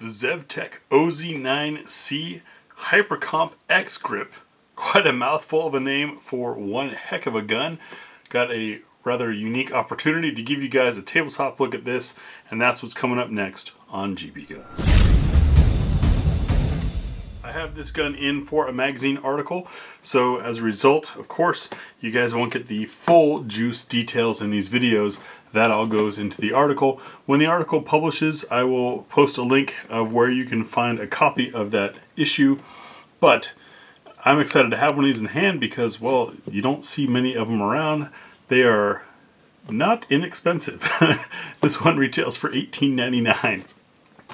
the ZevTech OZ9C Hypercomp X Grip. Quite a mouthful of a name for one heck of a gun. Got a rather unique opportunity to give you guys a tabletop look at this, and that's what's coming up next on GBGuns. I have this gun in for a magazine article, so as a result, of course, you guys won't get the full juice details in these videos. That all goes into the article. When the article publishes, I will post a link of where you can find a copy of that issue, but I'm excited to have one of these in hand because, well, you don't see many of them around. They are not inexpensive. This one retails for $18.99.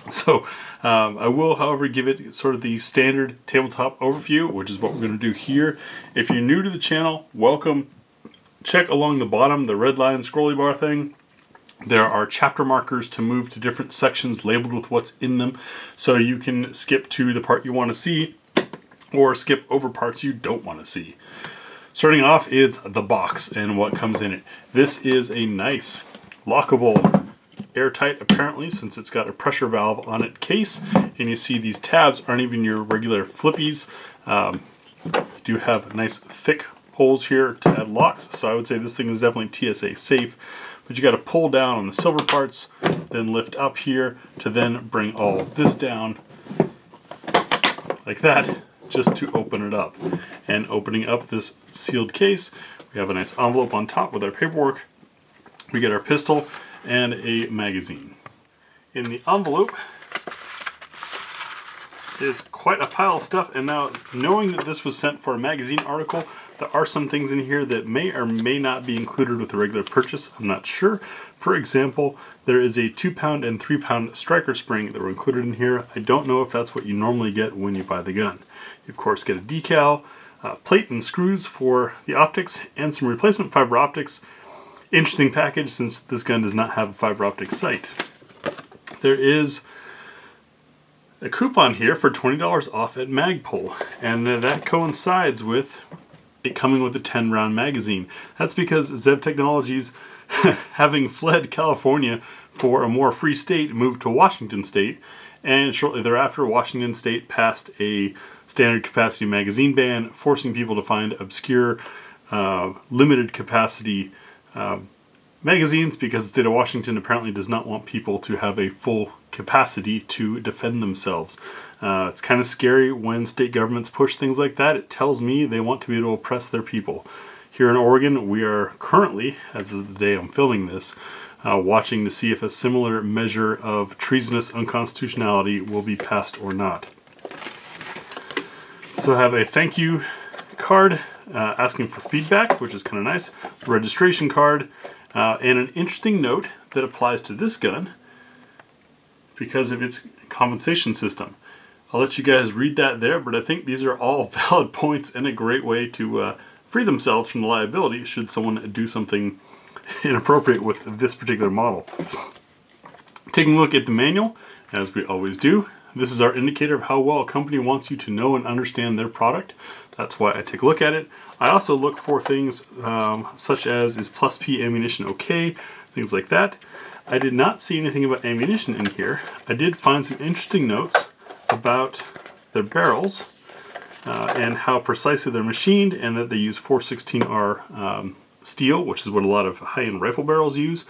So I will, however, give it sort of the standard tabletop overview, which is what we're going to do here. If you're new to the channel, welcome. Check along the bottom, the red line scrolly bar thing. There are chapter markers to move to different sections labeled with what's in them, so you can skip to the part you want to see or skip over parts you don't want to see. Starting off is the box and what comes in it. This is a nice lockable, airtight apparently, since it's got a pressure valve on it case, and you see these tabs aren't even your regular flippies. You do have nice thick holes here to add locks, so I would say this thing is definitely TSA safe. But you got to pull down on the silver parts, then lift up here to then bring all of this down like that, just to open it up. And opening up this sealed case, we have a nice envelope on top with our paperwork. We get our pistol and a magazine. In the envelope is quite a pile of stuff, and now knowing that this was sent for a magazine article, there are some things in here that may or may not be included with the regular purchase. I'm not sure. For example, there is a 2-pound and 3-pound striker spring that were included in here. I don't know if that's what you normally get when you buy the gun. You of course get a decal, plate and screws for the optics, and some replacement fiber optics. Interesting package since this gun does not have a fiber optic sight. There is a coupon here for $20 off at Magpul, and that coincides with it coming with a 10-round magazine. That's because Zev Technologies, having fled California for a more free state, moved to Washington State, and shortly thereafter Washington State passed a standard capacity magazine ban, forcing people to find obscure limited capacity magazines, because the state of Washington apparently does not want people to have a full capacity to defend themselves. It's kind of scary when state governments push things like that. It tells me they want to be able to oppress their people. Here in Oregon, we are currently, as of the day I'm filming this, watching to see if a similar measure of treasonous unconstitutionality will be passed or not. So I have a thank you card asking for feedback, which is kind of nice, a registration card, and an interesting note that applies to this gun because of its compensation system. I'll let you guys read that there, but I think these are all valid points and a great way to free themselves from the liability should someone do something inappropriate with this particular model. Taking a look at the manual, as we always do, this is our indicator of how well a company wants you to know and understand their product. That's why I take a look at it. I also look for things such as, is plus P ammunition okay? Things like that. I did not see anything about ammunition in here. I did find some interesting notes about their barrels and how precisely they're machined, and that they use 416R steel, which is what a lot of high-end rifle barrels use,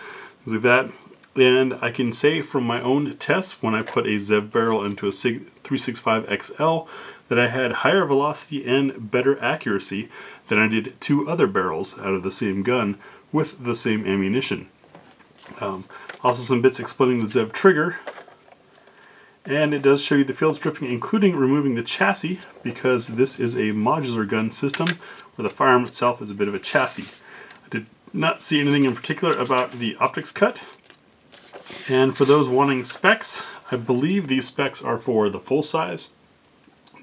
things like that. And I can say from my own tests, when I put a Zev barrel into a SIG 365XL, that I had higher velocity and better accuracy than I did 2 other barrels out of the same gun with the same ammunition. Also some bits explaining the Zev trigger, and it does show you the field stripping, including removing the chassis, because this is a modular gun system where the firearm itself is a bit of a chassis. I did not see anything in particular about the optics cut. And for those wanting specs, I believe these specs are for the full size,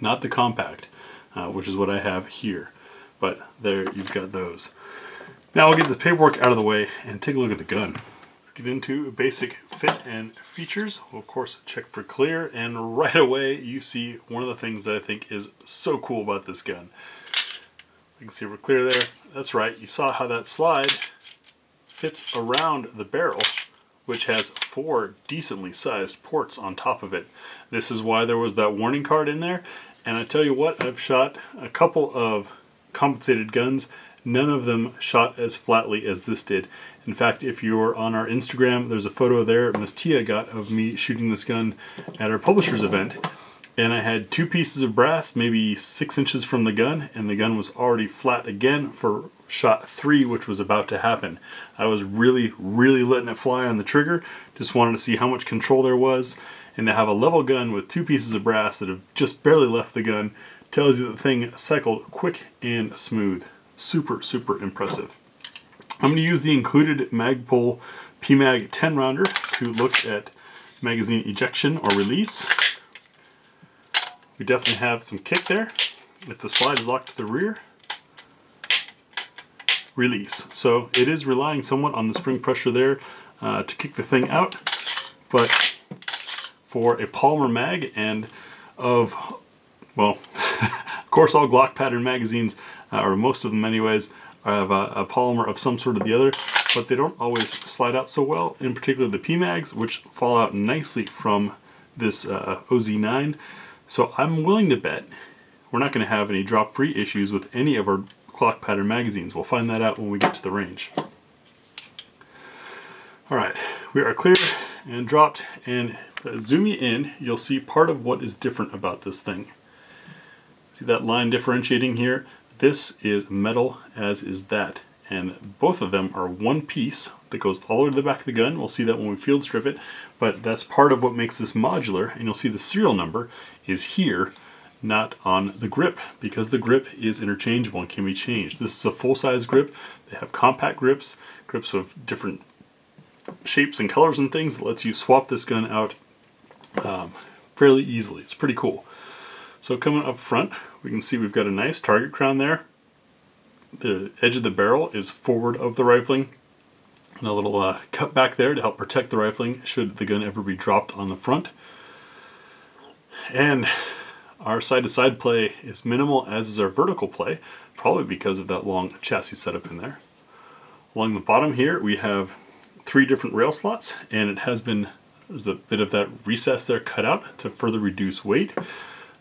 not the compact, which is what I have here. But there, you've got those. Now I'll get the paperwork out of the way and take a look at the gun. Get into basic fit and features. We'll of course check for clear, and right away you see one of the things that I think is so cool about this gun. You can see we're clear there. That's right, you saw how that slide fits around the barrel which has 4 decently sized ports on top of it. This is why there was that warning card in there. And I tell you what, I've shot a couple of compensated guns. None of them shot as flatly as this did. In fact, if you're on our Instagram, there's a photo there Miss Tia got of me shooting this gun at our publisher's event. And I had 2 pieces of brass, maybe 6 inches from the gun, and the gun was already flat again for shot 3, which was about to happen. I was really letting it fly on the trigger. Just wanted to see how much control there was. And to have a level gun with 2 pieces of brass that have just barely left the gun tells you that the thing cycled quick and smooth. Super impressive. I'm going to use the included Magpul PMag 10 rounder to look at magazine ejection or release. We definitely have some kick there. If the slide is locked to the rear, release. So it is relying somewhat on the spring pressure there to kick the thing out. But for a polymer mag and of, well, of course all Glock pattern magazines, or most of them anyways, have a polymer of some sort or the other, but they don't always slide out so well, in particular the PMags, which fall out nicely from this OZ9. So I'm willing to bet we're not going to have any drop-free issues with any of our Glock pattern magazines. We'll find that out when we get to the range. Alright, we are clear and dropped, and zoom you in, you'll see part of what is different about this thing. See that line differentiating here? This is metal, as is that. And both of them are one piece that goes all the way to the back of the gun. We'll see that when we field strip it, but that's part of what makes this modular, and you'll see the serial number is here, not on the grip, because the grip is interchangeable and can be changed. This is a full-size grip. They have compact grips with different shapes and colors and things that lets you swap this gun out fairly easily. It's pretty cool. So coming up front, we can see we've got a nice target crown there. The edge of the barrel is forward of the rifling, and a little cut back there to help protect the rifling should the gun ever be dropped on the front. And our side-to-side play is minimal, as is our vertical play, probably because of that long chassis setup in there. Along the bottom here we have 3 different rail slots, and it has been, there's a bit of that recess there cut out to further reduce weight.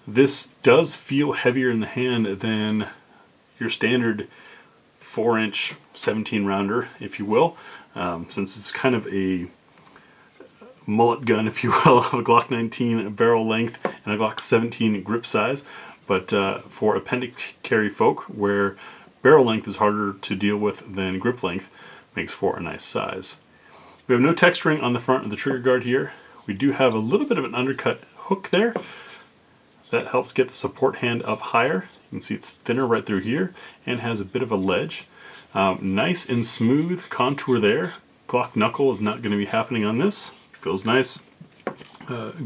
This does feel heavier in the hand than your standard 4-inch 17 rounder, if you will, since it's kind of a mullet gun, if you will, of a Glock 19 barrel length and a Glock 17 grip size. But for appendix carry folk, where barrel length is harder to deal with than grip length, makes for a nice size. We have no texturing on the front of the trigger guard here. We do have a little bit of an undercut hook there. That helps get the support hand up higher. You can see it's thinner right through here and has a bit of a ledge. Nice and smooth contour there. Glock knuckle is not going to be happening on this. Feels nice.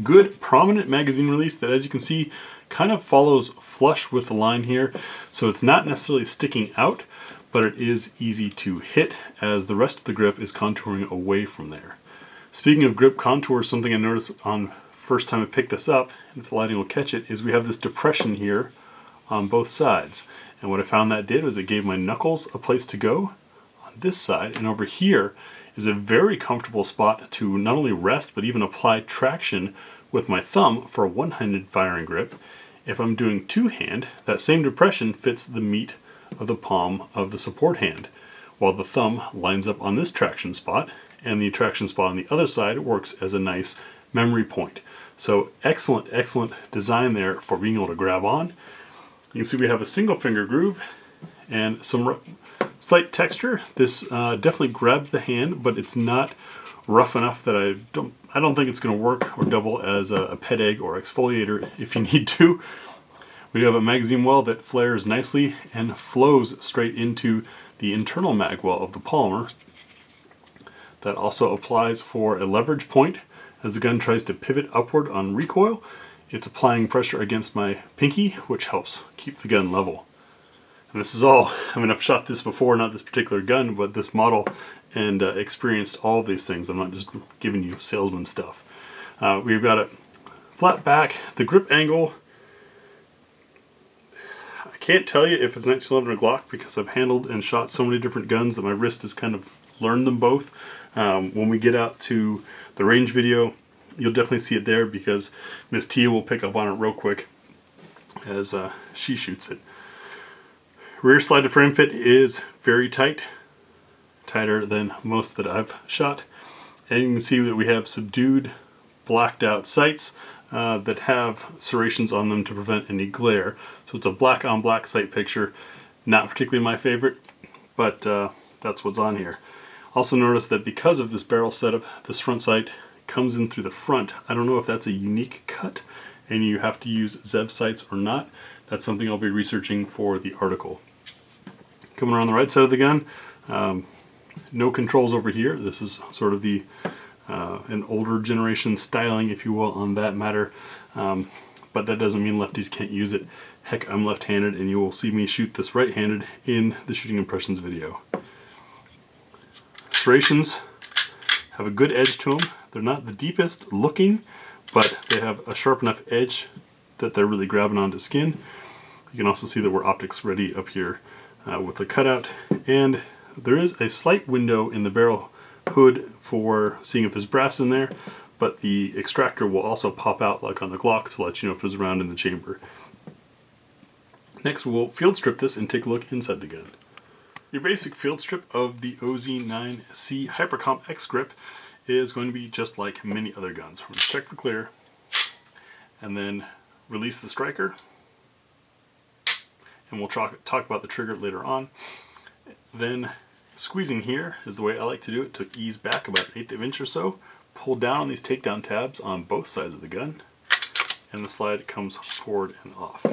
Good prominent magazine release that, as you can see, kind of follows flush with the line here. So it's not necessarily sticking out, but it is easy to hit as the rest of the grip is contouring away from there. Speaking of grip contour, something I noticed on first time I picked this up, and if the lighting will catch it, is we have this depression here on both sides. And what I found that did was it gave my knuckles a place to go on this side, and over here is a very comfortable spot to not only rest but even apply traction with my thumb for a one-handed firing grip. If I'm doing two-hand, that same depression fits the meat of the palm of the support hand, while the thumb lines up on this traction spot, and the traction spot on the other side works as a nice memory point. So excellent design there for being able to grab on. You can see we have a single finger groove and some slight texture. This definitely grabs the hand, but it's not rough enough that I don't think it's going to work or double as a pet egg or exfoliator if you need to. We do have a magazine well that flares nicely and flows straight into the internal mag well of the polymer. That also applies for a leverage point. As the gun tries to pivot upward on recoil, it's applying pressure against my pinky, which helps keep the gun level. And this is all, I mean, I've shot this before, not this particular gun, but this model, and experienced all of these things. I'm not just giving you salesman stuff. We've got a flat back. The grip angle, I can't tell you if it's 1911 or Glock because I've handled and shot so many different guns that my wrist is kind of learned them both. When we get out to the range video, you'll definitely see it there because Miss Tia will pick up on it real quick as she shoots it. Rear slide to frame fit is very tight, tighter than most that I've shot. And you can see that we have subdued, blacked out sights that have serrations on them to prevent any glare. So it's a black on black sight picture. Not particularly my favorite, but that's what's on here. Also notice that because of this barrel setup, this front sight comes in through the front. I don't know if that's a unique cut and you have to use ZEV sights or not. That's something I'll be researching for the article. Coming around the right side of the gun, no controls over here. This is sort of the an older generation styling, if you will, on that matter. But that doesn't mean lefties can't use it. Heck, I'm left-handed, and you will see me shoot this right-handed in the Shooting Impressions video. Serrations have a good edge to them. They're not the deepest looking, but they have a sharp enough edge that they're really grabbing onto skin. You can also see that we're optics ready up here with the cutout, and there is a slight window in the barrel hood for seeing if there's brass in there, but the extractor will also pop out like on the Glock to let you know if there's a round in the chamber. Next we'll field strip this and take a look inside the gun. Your basic field strip of the OZ9C Hypercomp X Grip is going to be just like many other guns. We're going to check for clear and then release the striker, and we'll talk about the trigger later on. Then squeezing here is the way I like to do it to ease back about 1/8 of an inch or so. Pull down on these takedown tabs on both sides of the gun, and the slide comes forward and off.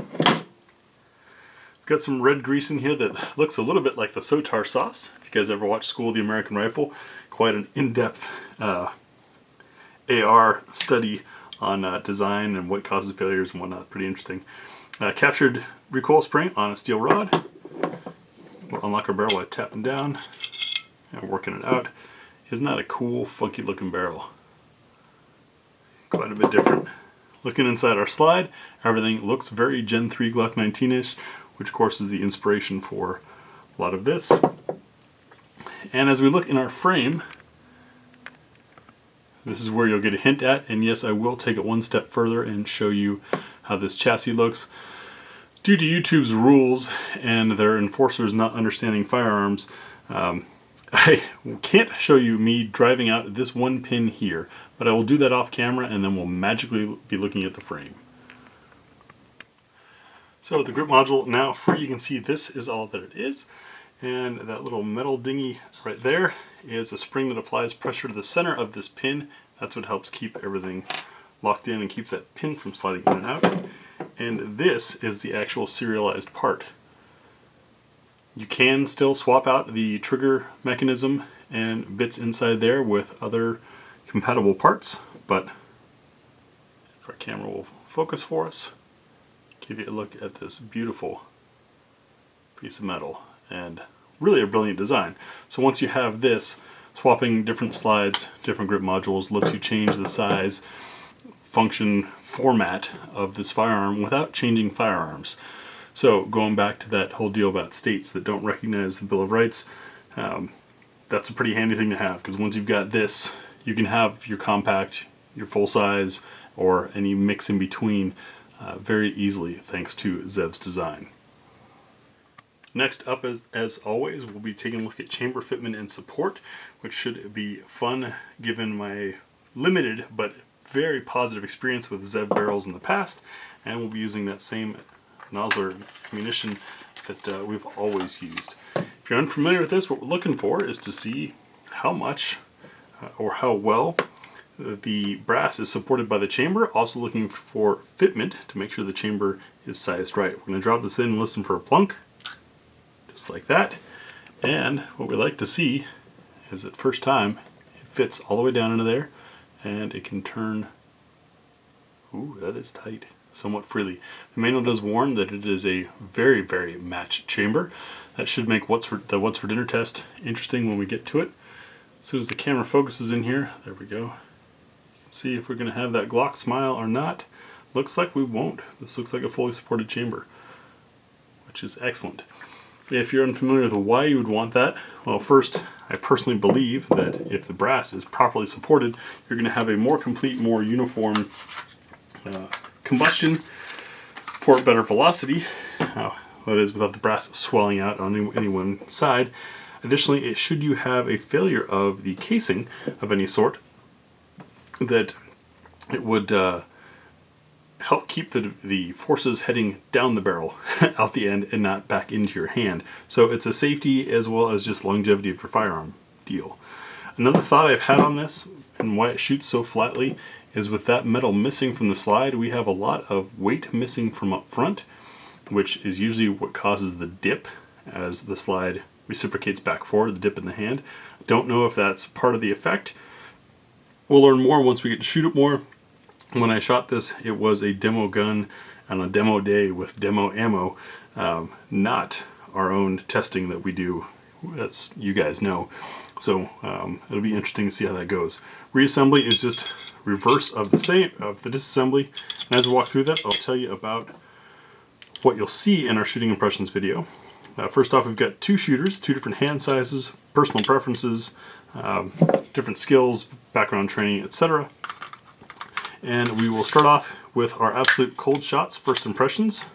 Got some red grease in here that looks a little bit like the Sotar sauce. If you guys ever watched School of the American Rifle, quite an in-depth AR study on design and what causes failures and whatnot. Pretty interesting. Captured recoil spring on a steel rod. We'll unlock our barrel by tapping down and working it out. Isn't that a cool, funky looking barrel? Quite a bit different. Looking inside our slide, everything looks very Gen 3 Glock 19-ish, which of course is the inspiration for a lot of this. And as we look in our frame, this is where you'll get a hint at, and yes, I will take it one step further and show you how this chassis looks. Due to YouTube's rules and their enforcers not understanding firearms, I can't show you me driving out this one pin here, but I will do that off camera and then we'll magically be looking at the frame. So the grip module now free, you can see this is all that it is, and that little metal dinghy right there is a spring that applies pressure to the center of this pin. That's what helps keep everything locked in and keeps that pin from sliding in and out. And this is the actual serialized part. You can still swap out the trigger mechanism and bits inside there with other compatible parts, but if our camera will focus for us, give you a look at this beautiful piece of metal and really a brilliant design. So once you have this, swapping different slides, different grip modules lets you change the size, function, format of this firearm without changing firearms. So going back to that whole deal about states that don't recognize the Bill of Rights, that's a pretty handy thing to have, because once you've got this, you can have your compact, your full size, or any mix in between very easily thanks to ZEV's design. Next up, as always, we'll be taking a look at chamber fitment and support, which should be fun given my limited but very positive experience with ZEV barrels in the past, and we'll be using that same nozzler ammunition that we've always used. If you're unfamiliar with this, what we're looking for is to see how much or how well the brass is supported by the chamber. Also looking for fitment to make sure the chamber is sized right. We're going to drop this in and listen for a plunk, just like that. And what we like to see is that first time it fits all the way down into there, and it can turn, ooh, that is tight, somewhat freely. The manual does warn that it is a very, very matched chamber. That should make the What's for Dinner test interesting when we get to it. As soon as the camera focuses in here, there we go. You can see if we're going to have that Glock smile or not. Looks like we won't. This looks like a fully supported chamber, which is excellent. If you're unfamiliar with why you would want that, well, first, I personally believe that if the brass is properly supported, you're going to have a more complete, more uniform combustion for better velocity. That is, without the brass swelling out on any one side. Additionally, should you have a failure of the casing of any sort, that it would help keep the forces heading down the barrel out the end and not back into your hand. So it's a safety as well as just longevity of your firearm deal. Another thought I've had on this and why it shoots so flatly is with that metal missing from the slide, we have a lot of weight missing from up front, which is usually what causes the dip as the slide reciprocates back forward, the dip in the hand. Don't know if that's part of the effect. We'll learn more once we get to shoot it more. When I shot this, it was a demo gun on a demo day with demo ammo, not our own testing that we do, as you guys know. So it'll be interesting to see how that goes. Reassembly is just reverse of the disassembly, and as we walk through that, I'll tell you about what you'll see in our shooting impressions video. First off, we've got two shooters, two different hand sizes, personal preferences, different skills, background training, etc. And we will start off with our absolute cold shots, first impressions.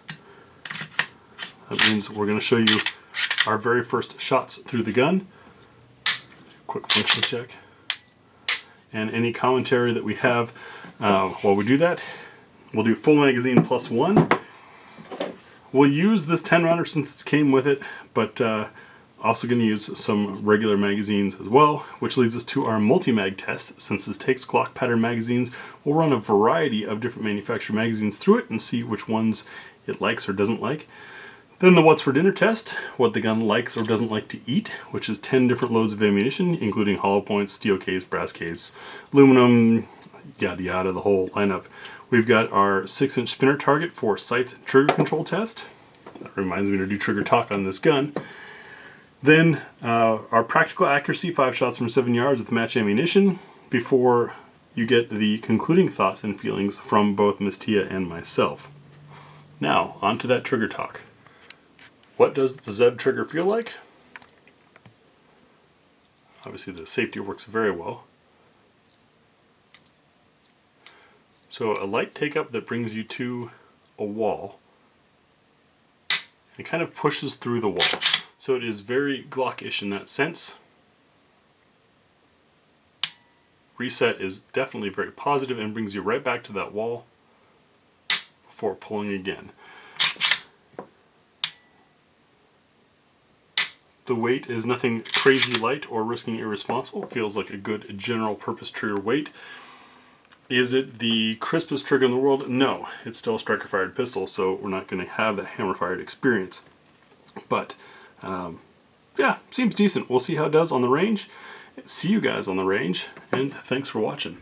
That means we're going to show you our very first shots through the gun. Quick function check. And any commentary that we have while we do that. We'll do full magazine plus one. We'll use this 10 rounder since it came with it, but also going to use some regular magazines as well, which leads us to our multi-mag test. Since this takes Glock pattern magazines, we'll run a variety of different manufacturer magazines through it and see which ones it likes or doesn't like. Then the what's for dinner test, what the gun likes or doesn't like to eat, which is 10 different loads of ammunition, including hollow points, steel case, brass case, aluminum, yada yada, the whole lineup. We've got our 6-inch spinner target for sights and trigger control test. That reminds me to do trigger talk on this gun. Then our practical accuracy, 5 shots from 7 yards with match ammunition, before you get the concluding thoughts and feelings from both Miss Tia and myself. Now, on to that trigger talk. What does the Z trigger feel like? Obviously the safety works very well. So a light take up that brings you to a wall. It kind of pushes through the wall. So it is very Glock-ish in that sense. Reset is definitely very positive and brings you right back to that wall before pulling again. The weight is nothing crazy light or risking irresponsible. It feels like a good general purpose trigger weight. Is it the crispest trigger in the world? No, it's still a striker fired pistol, so we're not going to have that hammer fired experience. But yeah, seems decent. We'll see how it does on the range. See you guys on the range, and thanks for watching.